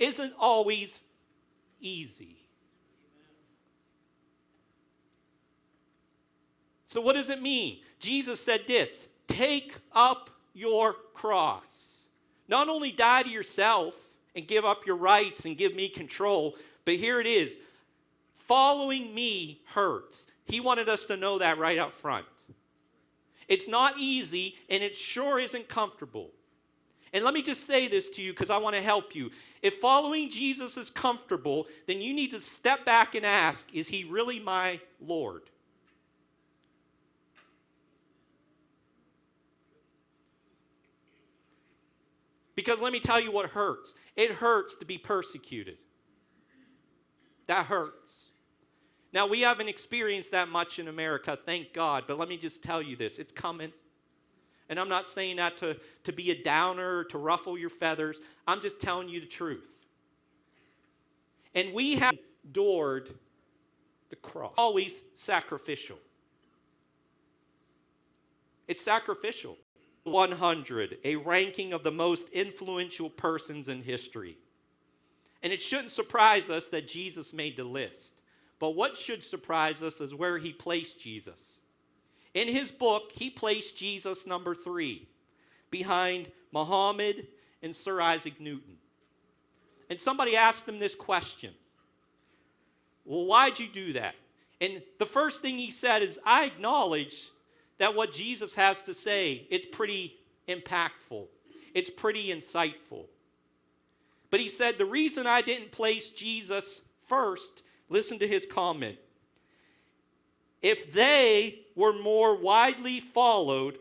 isn't always easy. So what does it mean? Jesus said this, take up your cross. Not only die to yourself and give up your rights and give me control, but here it is. Following me hurts. He wanted us to know that right up front. It's not easy, and it sure isn't comfortable. And let me just say this to you because I want to help you. If following Jesus is comfortable, then you need to step back and ask, is he really my Lord? Because let me tell you what hurts. It hurts to be persecuted. That hurts. Now, we haven't experienced that much in America, thank God. But let me just tell you this. It's coming. And I'm not saying that to be a downer or to ruffle your feathers. I'm just telling you the truth. And we have endured the cross. Always sacrificial. It's sacrificial. 100, a ranking of the most influential persons in history. And it shouldn't surprise us that Jesus made the list. But what should surprise us is where he placed Jesus. In his book, he placed Jesus number 3, behind Muhammad and Sir Isaac Newton. And somebody asked him this question. Well, why'd you do that? And the first thing he said is, I acknowledge that what Jesus has to say, it's pretty impactful. It's pretty insightful. But he said, the reason I didn't place Jesus first, listen to his comment. If they were more widely followed,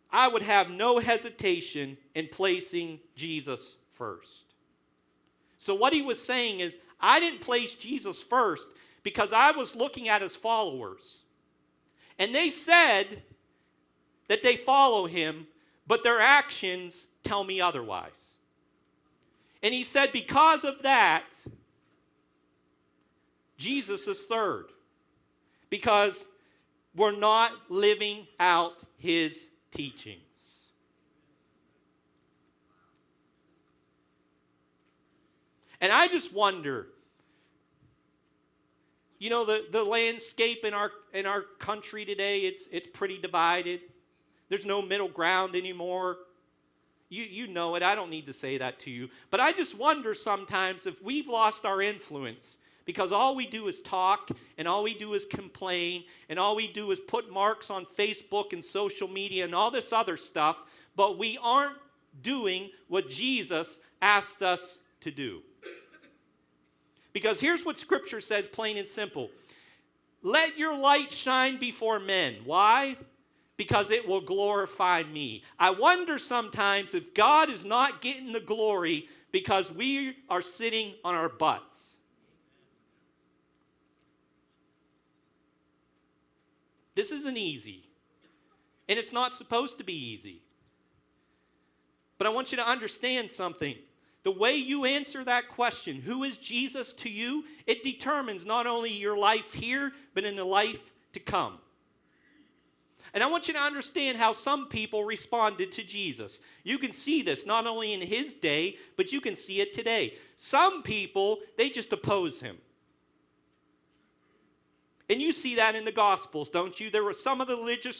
I would have no hesitation in placing Jesus first. So what he was saying is, I didn't place Jesus first because I was looking at his followers. And they said that they follow him, but their actions tell me otherwise. And he said, because of that, Jesus is third. Because we're not living out his teachings. And I just wonder, you know, the landscape in our country today, it's pretty divided. There's no middle ground anymore. You know it. I don't need to say that to you. But I just wonder sometimes if we've lost our influence because all we do is talk and all we do is complain and all we do is put marks on Facebook and social media and all this other stuff, but we aren't doing what Jesus asked us to do. Because here's what Scripture says, plain and simple. Let your light shine before men. Why? Because it will glorify me. I wonder sometimes if God is not getting the glory because we are sitting on our butts. This isn't easy. And it's not supposed to be easy. But I want you to understand something. The way you answer that question, who is Jesus to you, it determines not only your life here, but in the life to come. And I want you to understand how some people responded to Jesus. You can see this not only in his day, but you can see it today. Some people, they just oppose him. And you see that in the Gospels, don't you? There were some of the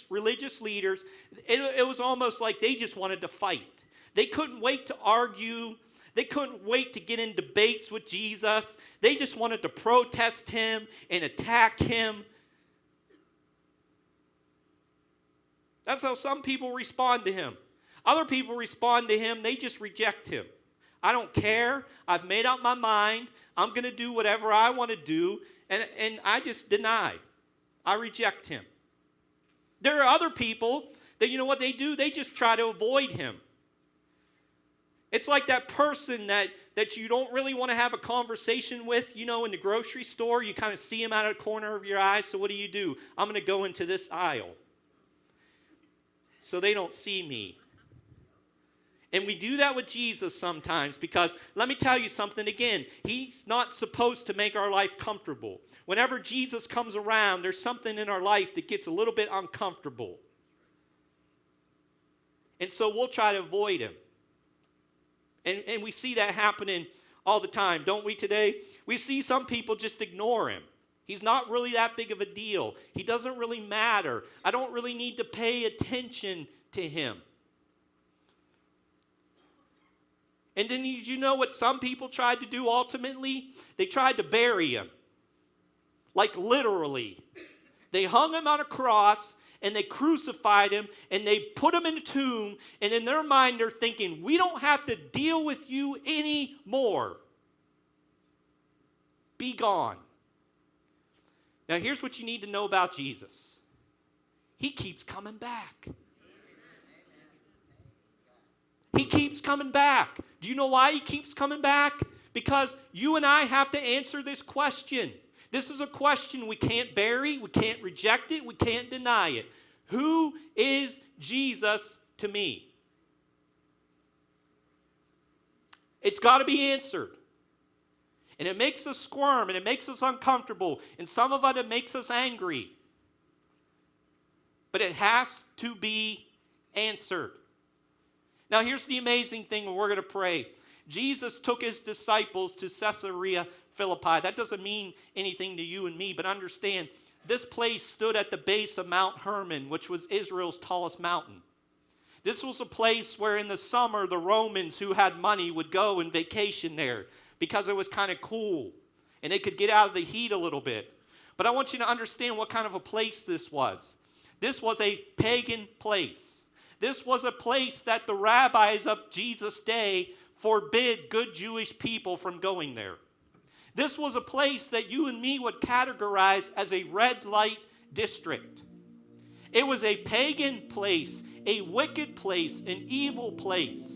religious leaders, it was almost like they just wanted to fight. They couldn't wait to argue. They couldn't wait to get in debates with Jesus. They just wanted to protest him and attack him. That's how some people respond to him. Other people respond to him, they just reject him. I don't care. I've made up my mind. I'm going to do whatever I want to do. And I just deny. I reject him. There are other people that, you know what they do? They just try to avoid him. It's like that person that you don't really want to have a conversation with, you know, in the grocery store. You kind of see him out of the corner of your eye. So what do? I'm going to go into this aisle so they don't see me. And we do that with Jesus sometimes because, let me tell you something again, he's not supposed to make our life comfortable. Whenever Jesus comes around, there's something in our life that gets a little bit uncomfortable. And so we'll try to avoid him. And we see that happening all the time, don't we today? We see some people just ignore him. He's not really that big of a deal. He doesn't really matter. I don't really need to pay attention to him. And then did you know what some people tried to do ultimately? They tried to bury him. Like literally. They hung him on a cross and they crucified him and they put him in a tomb, and in their mind they're thinking, we don't have to deal with you anymore. Be gone. Now here's what you need to know about Jesus. He keeps coming back. He keeps coming back. Do you know why he keeps coming back? Because you and I have to answer this question. This is a question we can't bury, we can't reject it, we can't deny it. Who is Jesus to me? It's got to be answered. And it makes us squirm, and it makes us uncomfortable, and some of it makes us angry. But it has to be answered. Now here's the amazing thing, and we're going to pray. Jesus took his disciples to Caesarea Philippi. That doesn't mean anything to you and me, but understand, this place stood at the base of Mount Hermon, which was Israel's tallest mountain. This was a place where in the summer the Romans who had money would go and vacation there because it was kind of cool and they could get out of the heat a little bit. But I want you to understand what kind of a place this was. This was a pagan place. This was a place that the rabbis of Jesus' day forbid good Jewish people from going there. This was a place that you and me would categorize as a red light district. It was a pagan place, a wicked place, an evil place.